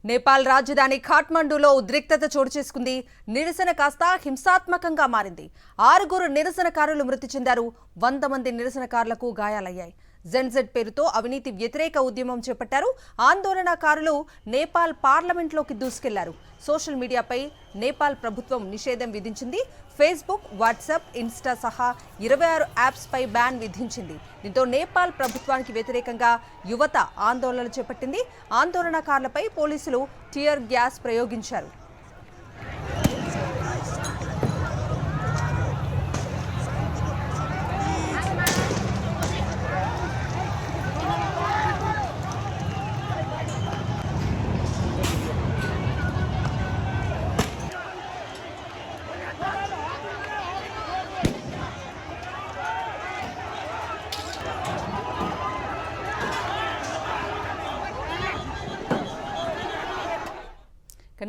నేపాల్ రాజధాని ఖాట్మండూలో ఉద్రిక్తత చోటు చేసుకుంది. నిరసన కాస్త హింసాత్మకంగా మారింది. 6 నిరసనకారులు మృతి చెందారు. 100 మంది నిరసనకారులకు గాయాలయ్యాయి. జెన్జెడ్ పేరుతో అవినీతి వ్యతిరేక ఉద్యమం చేపట్టారు. ఆందోళనకారులు నేపాల్ పార్లమెంట్లోకి దూసుకెళ్లారు. సోషల్ మీడియాపై నేపాల్ ప్రభుత్వం నిషేధం విధించింది. ఫేస్బుక్, వాట్సాప్, ఇన్స్టా సహా 26 యాప్స్ పై బ్యాన్ విధించింది. దీంతో నేపాల్ ప్రభుత్వానికి వ్యతిరేకంగా యువత ఆందోళనలు చేపట్టింది. ఆందోళనకారులపై పోలీసులు టియర్ గ్యాస్ ప్రయోగించారు.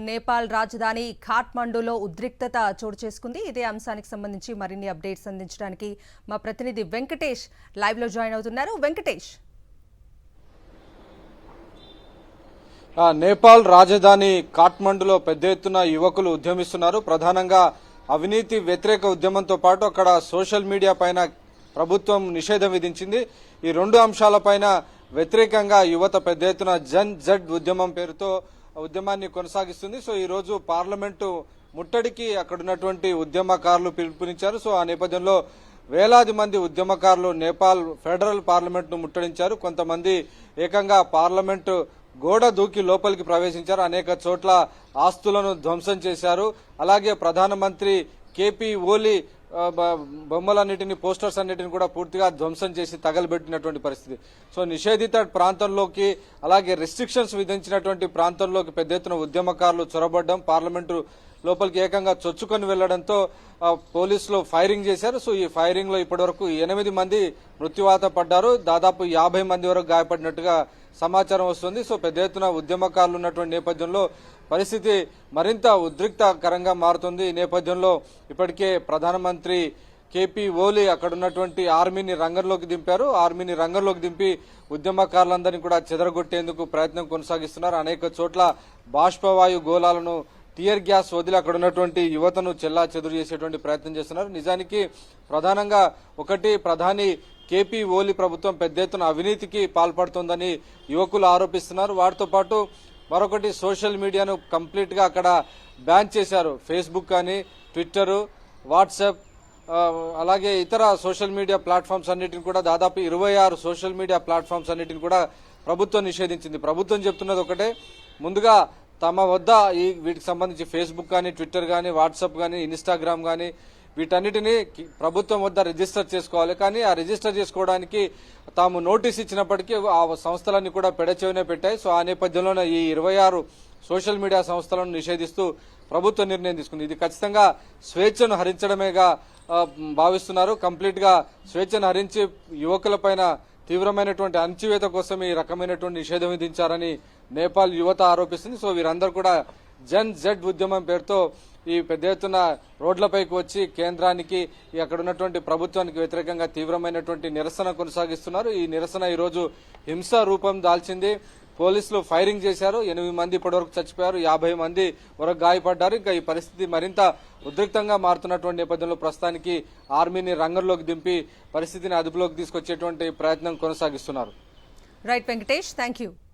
నేపాల్ రాజధాని ఖాట్మండూలో ఉద్రిక్తత చోటు చేసుకుంది. ఇదే అంశానికి సంబంధించి మరిన్ని అప్డేట్స్ అందించడానికి మా ప్రతినిధి వెంకటేష్ లైవ్ లో జాయిన్ అవుతున్నారు. వెంకటేష్, నేపాల్ రాజధాని ఖాట్మండూలో పెద్ద ఎత్తున యువకులు ఉద్యమిస్తున్నారు. ప్రధానంగా అవినీతి వ్యతిరేక ఉద్యమంతో పాటు అక్కడ సోషల్ మీడియా పైన ప్రభుత్వం నిషేధం విధించింది. ఈ 2 అంశాలపైన వ్యతిరేకంగా యువత పెద్ద ఎత్తున జెన్జెడ్ ఉద్యమం పేరుతో ఉద్యమాన్ని కొనసాగిస్తుంది. సో ఈ రోజు పార్లమెంటు ముట్టడికి అక్కడ ఉన్నటువంటి ఉద్యమకారులు పిలుపునిచ్చారు. సో ఆ నేపథ్యంలో వేలాది మంది ఉద్యమకారులు నేపాల్ ఫెడరల్ పార్లమెంట్ ను ముట్టడించారు. కొంతమంది ఏకంగా పార్లమెంటు గోడ దూకి లోపలికి ప్రవేశించారు. అనేక చోట్ల ఆస్తులను ధ్వంసం చేశారు. అలాగే ప్రధానమంత్రి కేపీ ఓలీ బొమ్మలన్నిటిని, పోస్టర్స్ అన్నిటిని కూడా పూర్తిగా ధ్వంసం చేసి తగలబెట్టినటువంటి పరిస్థితి. సో నిషేధిత ప్రాంతంలోకి, అలాగే రెస్ట్రిక్షన్స్ విధించినటువంటి ప్రాంతంలోకి పెద్ద ఎత్తున ఉద్యమకారులు చొరబడ్డం, పార్లమెంటు లోపలికి ఏకంగా చొచ్చుకొని వెళ్లడంతో పోలీసులు ఫైరింగ్ చేశారు. సో ఈ ఫైరింగ్ లో ఇప్పటివరకు 8 మంది మృత్యువాత పడ్డారు. దాదాపు 50 మంది వరకు గాయపడినట్టుగా సమాచారం వస్తుంది. సో పెద్ద ఎత్తున ఉద్యమకారులు ఉన్నటువంటి నేపథ్యంలో పరిస్థితి మరింత ఉద్రిక్తకరంగా మారుతుంది. ఈ నేపథ్యంలో ఇప్పటికే ప్రధానమంత్రి కేపీ ఓలీ అక్కడ ఉన్నటువంటి ఆర్మీని రంగంలోకి దింపారు. ఆర్మీని రంగంలోకి దింపి ఉద్యమకారులందరినీ కూడా చెదరగొట్టేందుకు ప్రయత్నం కొనసాగిస్తున్నారు. అనేక చోట్ల బాష్పవాయు గోళాలను, టియర్ గ్యాస్ వదిలి అక్కడ ఉన్నటువంటి యువతను చెల్లా చెదురు చేసేటువంటి ప్రయత్నం చేస్తున్నారు. నిజానికి ప్రధానంగా ప్రధాని కేపీ ఓలీ ప్రభుత్వం పెద్ద ఎత్తున అవినీతికి పాల్పడుతోందని యువకులు ఆరోపిస్తున్నారు. వాటితో పాటు మరొకటి, సోషల్ మీడియాను కంప్లీట్ గా అక్కడ బ్యాన్ చేశారు. ఫేస్బుక్ కానీ, ట్విట్టర్, వాట్సాప్, అలాగే ఇతర సోషల్ మీడియా ప్లాట్ఫామ్స్ అన్నిటిని కూడా దాదాపు 26 సోషల్ మీడియా ప్లాట్ఫామ్స్ అన్నిటిని కూడా ప్రభుత్వం నిషేధించింది. ప్రభుత్వం చెప్తున్నది ఒకటే, ముందుగా తమ వద్ద వీటికి సంబంధించి ఫేస్బుక్ కానీ, ట్విట్టర్ కానీ, వాట్సాప్ కానీ, ఇన్స్టాగ్రామ్ కానీ వీటన్నిటిని ప్రభుత్వం వద్ద రిజిస్టర్ చేసుకోవాలి. కానీ ఆ రిజిస్టర్ చేసుకోవడానికి తాము నోటీస్ ఇచ్చినప్పటికీ ఆ సంస్థలన్నీ కూడా పెడచెవినే పెట్టాయి. సో ఆ నేపథ్యంలోనే ఈ 26 సోషల్ మీడియా సంస్థలను నిషేధిస్తూ ప్రభుత్వం నిర్ణయం తీసుకుంది. ఇది ఖచ్చితంగా స్వేచ్ఛను హరించడమేగా భావిస్తున్నారు. కంప్లీట్ గా స్వేచ్ఛను హరించి యువకులపైన తీవ్రమైనటువంటి అణచివేత కోసం ఈ రకమైనటువంటి నిషేధం విధించారని నేపాల్ యువత ఆరోపిస్తుంది. సో వీరందరూ కూడా జెడ్ ఉద్యమం పేరుతో ఈ పెద్ద ఎత్తున రోడ్లపైకి వచ్చి కేంద్రానికి, అక్కడ ఉన్నటువంటి ప్రభుత్వానికి వ్యతిరేకంగా తీవ్రమైనటువంటి నిరసన కొనసాగిస్తున్నారు. ఈ నిరసన ఈ రోజు హింస రూపం దాల్చింది. పోలీసులు ఫైరింగ్ చేశారు. 8 మంది ఇప్పటివరకు చచ్చిపోయారు. 50 మంది వరకు గాయపడ్డారు. ఇంకా ఈ పరిస్థితి మరింత ఉద్రిక్తంగా మారుతున్నటువంటి నేపథ్యంలో ప్రస్తుతానికి ఆర్మీని రంగంలోకి దింపి పరిస్థితిని అదుపులోకి తీసుకొచ్చేటువంటి ప్రయత్నం కొనసాగిస్తున్నారు. Right Venkatesh, thank you.